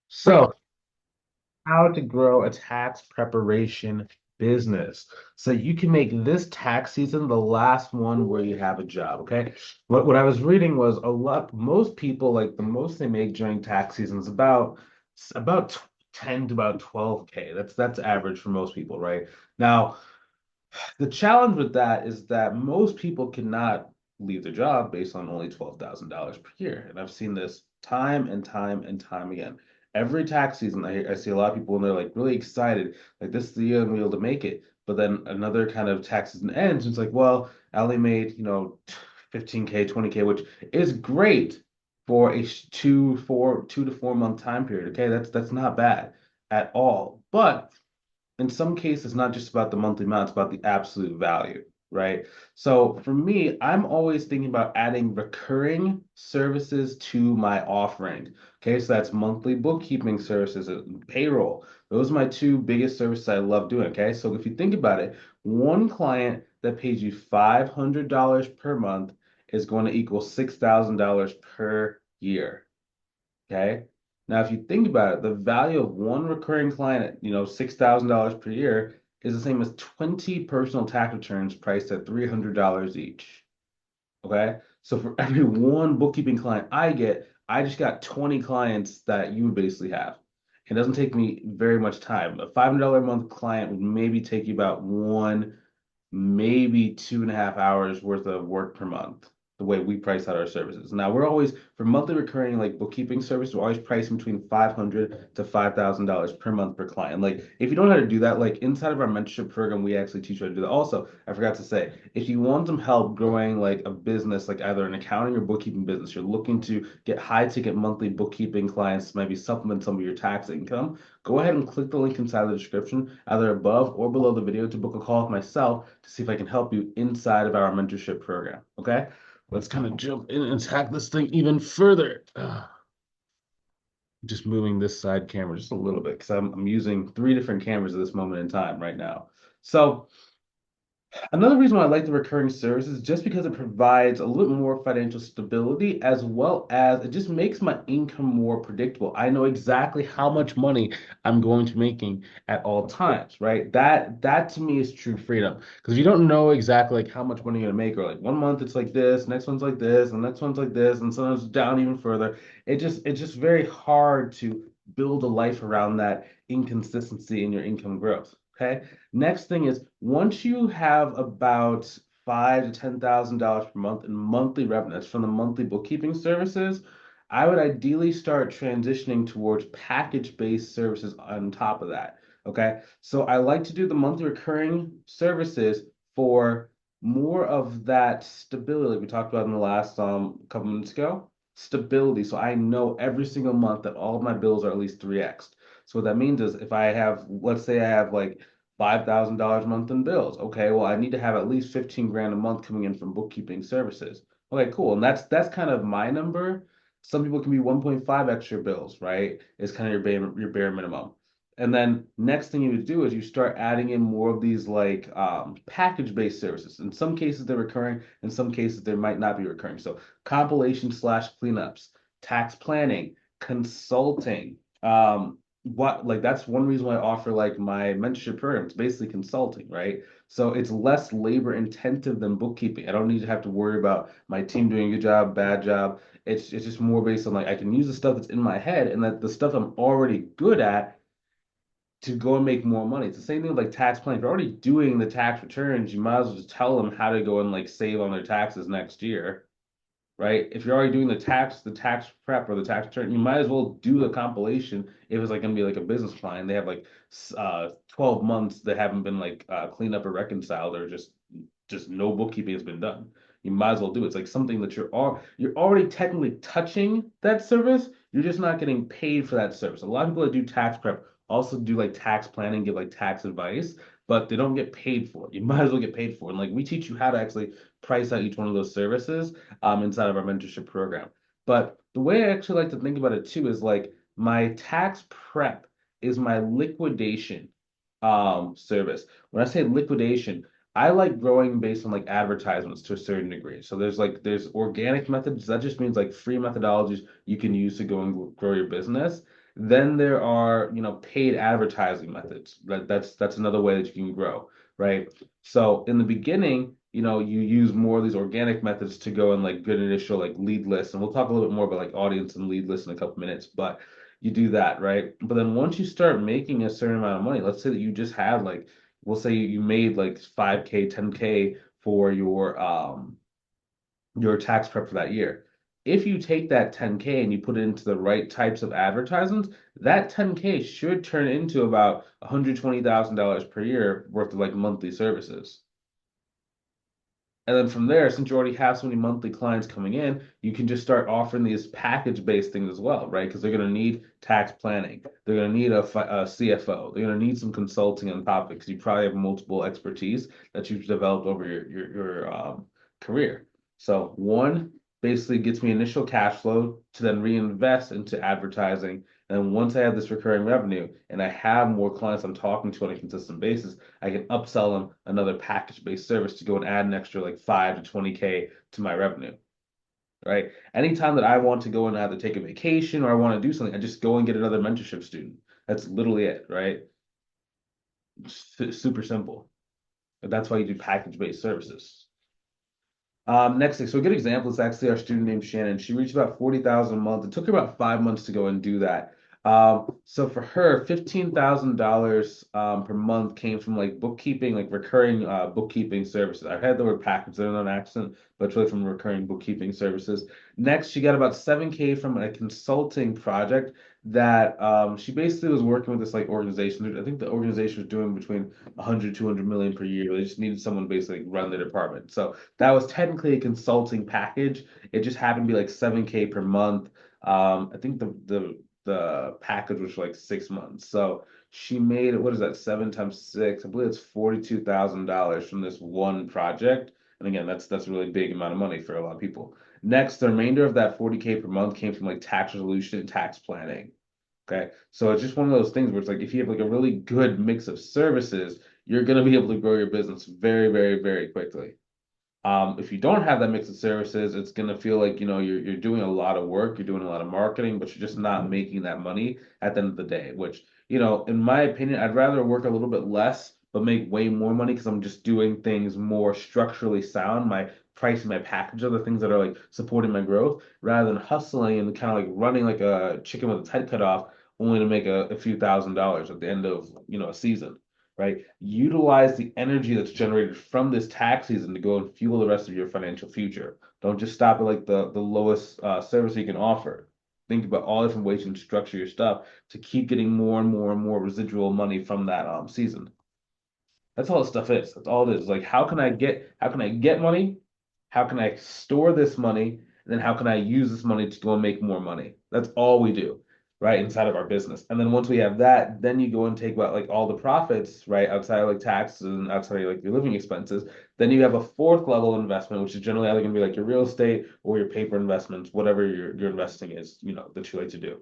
So, how to grow a tax preparation business so you can make this tax season the last one where you have a job. Okay. What I was reading was most people, like the most they make during tax season is about 10 to about 12K. That's average for most people, right? Now, the challenge with that is that most people cannot leave their job based on only $12,000 per year. And I've seen this time and time and time again. Every tax season, I see a lot of people and they're like really excited, like this is the year I'm able to make it. But then another kind of tax season ends, and it's like, well, I only made, 15K, 20K, which is great for a 2 to 4 month time period. Okay, that's not bad at all. But in some cases, it's not just about the monthly amount, it's about the absolute value, right? So for me, I'm always thinking about adding recurring services to my offering. Okay, so that's monthly bookkeeping services and payroll. Those are my two biggest services I love doing. Okay, so if you think about it, one client that pays you $500 per month is going to equal $6,000 per year. Okay. Now, if you think about it, the value of one recurring client at, $6,000 per year is the same as 20 personal tax returns priced at $300 each. Okay. So for every one bookkeeping client I get, I just got 20 clients that you would basically have. It doesn't take me very much time. A $500 a month client would maybe take you about maybe 2.5 hours worth of work per month, the way we price out our services. Now we're always for monthly recurring like bookkeeping service, we're always pricing between $500 to $5,000 per month per client. Like if you don't know how to do that, like inside of our mentorship program, we actually teach you how to do that. Also, I forgot to say, if you want some help growing like a business, like either an accounting or bookkeeping business, you're looking to get high ticket monthly bookkeeping clients, maybe supplement some of your tax income, go ahead and click the link inside the description, either above or below the video, to book a call with myself to see if I can help you inside of our mentorship program. Okay, let's kind of jump in and attack this thing even further. Just moving this side camera just a little bit because I'm using three different cameras at this moment in time right now. So another reason why I like the recurring services is just because it provides a little more financial stability as well as it just makes my income more predictable. I know exactly how much money I'm going to be making at all times, right? That to me is true freedom. Because if you don't know exactly like how much money you're gonna make, or like one month it's like this, next one's like this, and next one's like this, and sometimes down even further, it's just very hard to build a life around that inconsistency in your income growth. Okay. Next thing is once you have about $5,000 to $10,000 per month in monthly revenue, that's from the monthly bookkeeping services, I would ideally start transitioning towards package-based services on top of that. Okay. So I like to do the monthly recurring services for more of that stability we talked about in the last couple minutes ago. Stability. So I know every single month that all of my bills are at least 3x. So what that means is if I have, let's say I have like $5,000 a month in bills. Okay, well, I need to have at least 15 grand a month coming in from bookkeeping services. Okay, cool. And that's kind of my number. Some people can be 1.5 extra bills, right? Is kind of your bare minimum. And then next thing you would do is you start adding in more of these like package-based services. In some cases they're recurring, in some cases they might not be recurring. So compilation slash cleanups, tax planning, consulting, what like that's one reason why I offer like my mentorship program. It's basically consulting, right? So it's less labor intensive than bookkeeping. I don't need to have to worry about my team doing a good job, bad job. It's just more based on like I can use the stuff that's in my head and that the stuff I'm already good at to go and make more money. It's the same thing with like tax planning. If you're already doing the tax returns, you might as well just tell them how to go and like save on their taxes next year, right? If you're already doing the tax prep or the tax return, you might as well do the compilation if it's like gonna be like a business plan. They have like 12 months that haven't been like cleaned up or reconciled or just no bookkeeping has been done. You might as well do it. It's like something that you're already technically touching that service. You're just not getting paid for that service. A lot of people that do tax prep also do like tax planning, give like tax advice, but they don't get paid for it. You might as well get paid for it. And like we teach you how to actually price out each one of those services inside of our mentorship program. But the way I actually like to think about it too is like my tax prep is my liquidation service. When I say liquidation, I like growing based on like advertisements to a certain degree. So there's organic methods. That just means like free methodologies you can use to go and grow your business. Then there are, paid advertising methods. That's another way that you can grow, right? So in the beginning, you use more of these organic methods to go and like good initial like lead lists, and we'll talk a little bit more about like audience and lead lists in a couple minutes, but you do that, right? But then once you start making a certain amount of money, let's say that you just had like, we'll say you made like 5K, 10K for your tax prep for that year. If you take that 10K and you put it into the right types of advertisements, that 10K should turn into about $120,000 per year worth of like monthly services. And then from there, since you already have so many monthly clients coming in, you can just start offering these package-based things as well, right? Because they're going to need tax planning. They're going to need a CFO. They're going to need some consulting on top of it because you probably have multiple expertise that you've developed over your career. So one basically gets me initial cash flow to then reinvest into advertising. And once I have this recurring revenue and I have more clients I'm talking to on a consistent basis, I can upsell them another package-based service to go and add an extra like 5 to 20K to my revenue, right? Anytime that I want to go and either take a vacation or I want to do something, I just go and get another mentorship student. That's literally it, right? Super simple. But that's why you do package-based services. Next thing, so a good example is actually our student named Shannon. She reached about 40,000 a month. It took her about 5 months to go and do that. So for her, $15,000 per month came from like bookkeeping, like recurring bookkeeping services. I've had the word package there on accident, but it's really from recurring bookkeeping services. Next, she got about 7K from a consulting project that she basically was working with this like organization. I think the organization was doing between 100, 200 million per year. They just needed someone to basically run the department. So that was technically a consulting package. It just happened to be like 7K per month. I think the package was for like 6 months. So she made, what is that, 7 times 6? I believe it's $42,000 from this one project. And again, that's a really big amount of money for a lot of people. Next, the remainder of that 40K per month came from like tax resolution and tax planning. Okay. So it's just one of those things where it's like if you have like a really good mix of services, you're going to be able to grow your business very, very, very quickly. If you don't have that mix of services, it's gonna feel like you're doing a lot of work, you're doing a lot of marketing, but you're just not making that money at the end of the day. Which, in my opinion, I'd rather work a little bit less but make way more money because I'm just doing things more structurally sound. My pricing, my package are the things that are like supporting my growth, rather than hustling and kind of like running like a chicken with its head cut off, only to make a few $1,000s at the end of a season, right? Utilize the energy that's generated from this tax season to go and fuel the rest of your financial future. Don't just stop at like the lowest service you can offer. Think about all different ways you can structure your stuff to keep getting more and more and more residual money from that season. That's all this stuff is. That's all it is. Like how can I get money? How can I store this money? And then how can I use this money to go and make more money? That's all we do, right? Inside of our business. And then once we have that, then you go and take about like all the profits, right? Outside of like taxes and outside of like your living expenses. Then you have a fourth level of investment, which is generally either going to be like your real estate or your paper investments, whatever your investing is, that you like to do.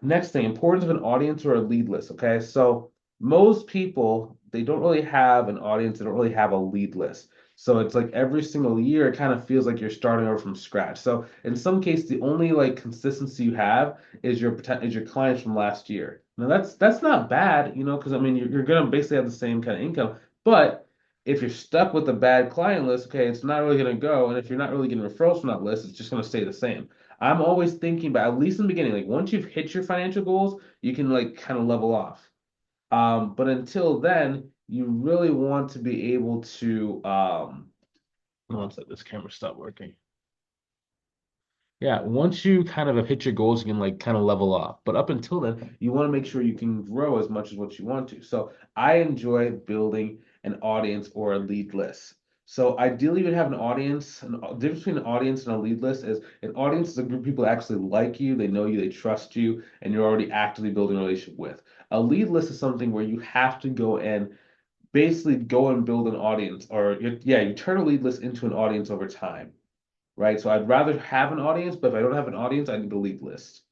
Next thing, importance of an audience or a lead list. Okay, so most people they don't really have an audience, they don't really have a lead list. So it's like every single year it kind of feels like you're starting over from scratch. So in some cases, the only like consistency you have is your clients from last year. Now that's not bad, because I mean you're gonna basically have the same kind of income. But if you're stuck with a bad client list, okay, it's not really gonna go. And if you're not really getting referrals from that list, it's just gonna stay the same. I'm always thinking about, at least in the beginning, like once you've hit your financial goals, you can like kind of level off. But until then, you really want to be able to once this camera stopped working. Yeah, once you kind of have hit your goals, you can like kind of level off. But up until then, you want to make sure you can grow as much as what you want to. So I enjoy building an audience or a lead list. So ideally, you'd have an audience. The difference between an audience and a lead list is an audience is a group of people that actually like you, they know you, they trust you, and you're already actively building a relationship with. A lead list is something where you have to go and basically go and build an audience, or you turn a lead list into an audience over time, right? So I'd rather have an audience, but if I don't have an audience, I need a lead list.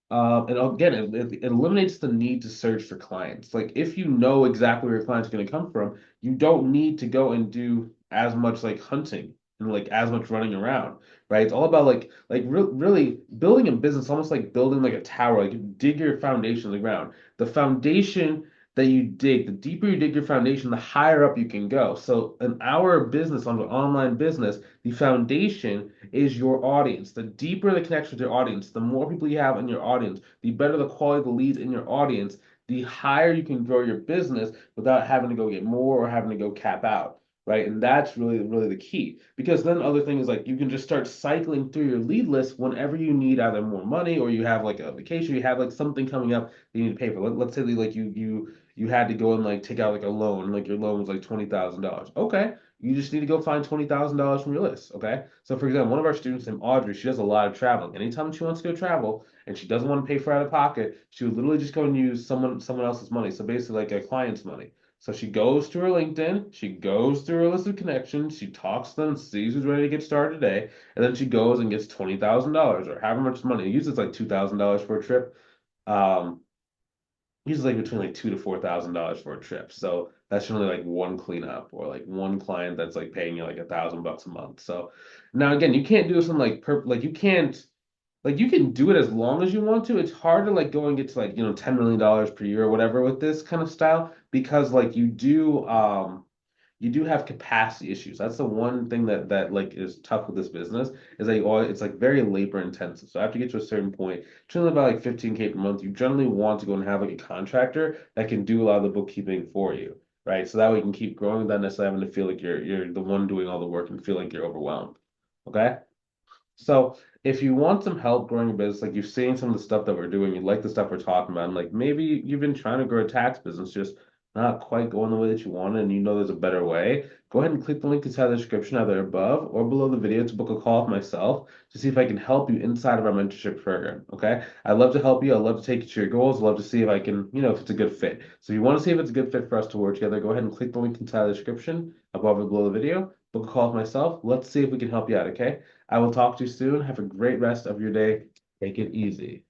And again, it eliminates the need to search for clients. Like if you know exactly where your client's going to come from, you don't need to go and do as much like hunting and like as much running around, right? It's all about really building a business, almost like building like a tower. Like you dig your foundation in the ground. The foundation that you dig, the deeper you dig your foundation, the higher up you can go. So in our business, on the online business, the foundation is your audience. The deeper the connection with your audience, the more people you have in your audience, the better the quality of the leads in your audience, the higher you can grow your business without having to go get more or having to go cap out. Right. And that's really the key. Because then the other thing is like you can just start cycling through your lead list whenever you need either more money or you have like a vacation, you have like something coming up that you need to pay for. Let's say that, like you had to go and like take out like a loan, like your loan was like $20,000. Okay. You just need to go find $20,000 from your list. Okay. So for example, one of our students named Audrey, she does a lot of traveling. Anytime she wants to go travel and she doesn't want to pay for out of pocket, she would literally just go and use someone else's money. So basically like a client's money. So she goes to her LinkedIn, she goes through her list of connections, she talks to them, sees who's ready to get started today, and then she goes and gets $20,000 or however much money. Usually it's like $2,000 for a trip. Um, Usually like between like $2,000 to $4,000 for a trip. So that's generally like one cleanup or like one client that's like paying you like $1,000 a month. So now again, you can't do something like like you can't like you can do it as long as you want to. It's hard to like go and get to like, $10 million per year or whatever with this kind of style because like you do have capacity issues. That's the one thing that like is tough with this business is that it's like very labor intensive. So after you get to a certain point, generally about like 15K per month, you generally want to go and have like a contractor that can do a lot of the bookkeeping for you, right? So that way you can keep growing without necessarily having to feel like you're the one doing all the work and feel like you're overwhelmed. Okay? So if you want some help growing your business, like you've seen some of the stuff that we're doing, you like the stuff we're talking about, and like maybe you've been trying to grow a tax business, just not quite going the way that you want, and you know there's a better way, go ahead and click the link inside the description either above or below the video to book a call with myself to see if I can help you inside of our mentorship program. Okay. I'd love to help you. I'd love to take you to your goals. I'd love to see if I can, if it's a good fit. So if you want to see if it's a good fit for us to work together, go ahead and click the link inside the description above or below the video. Book a call with myself. Let's see if we can help you out. Okay. I will talk to you soon. Have a great rest of your day. Take it easy.